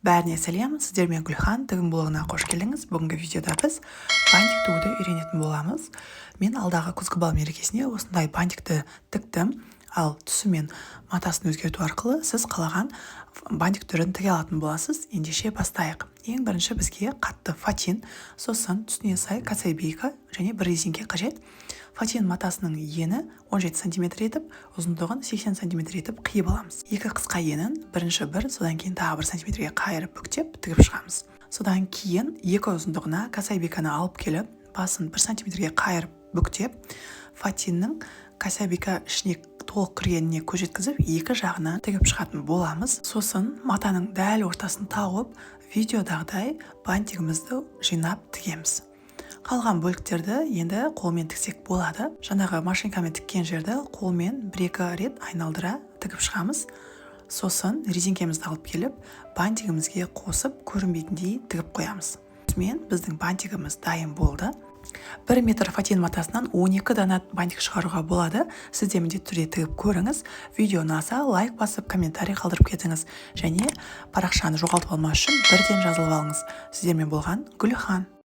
Бәріне сәлем, сіздермен Гүлхан тігін блогына қош келдіңіз. Бүгінгі видеода біз бантик тігуді үйренетін боламыз. Мен алдағы күзгі бал мерекесіне осындай бантикті тіктім, ал түсі мен матасын өзгерту арқылы сіз қалаған бантик түрін тіге алатын боласыз. Ендеше бастайық. Ең бірінші бізге қатты фатин, сосын түсіне сай кособейка және бір резинке қажет. Фатин матасының ені 17 см етіп, ұзындығын 80 см етіп қиып аламыз. Екі қысқа енін бірінші бір, содан кейін тағы 1 см қайырып бүктеп тігіп шығамыз. Содан кейін екі ұзындығына кособейканы алып келіп, басын 1 см қайырып бүктеп, фатиннің кособейка ішіне толық кіргеніне көз жеткізіп, екі жағына тігіп шығатын боламыз. Сосын матаның дәл ортасын тауып, видеодағыдай бантигімізді жинап тігеміз. Қалған бөліктерді енді қолмен тіксек болады. Жаңағы машинкамен тіккен жерді қолмен 1-2 рет айналдыра тігіп шығамыз. Сосын резинкемізді алып келіп, бантигімізге қосып көрінбейтіндей тігіп қоямыз. Мен біздің бантигіміз дайын болды. 1 метр фатин матасынан 12 дана бантик шығаруға болады. Сіз де міндетті түрде тігіп көріңіз. Видео ұнаса лайк басып, комментарий қалдырып кетіңіз. Және парақшаны жоғалтып алмас үшін бірден жазылып алыңыз. Сіздермен болған Гүлхан.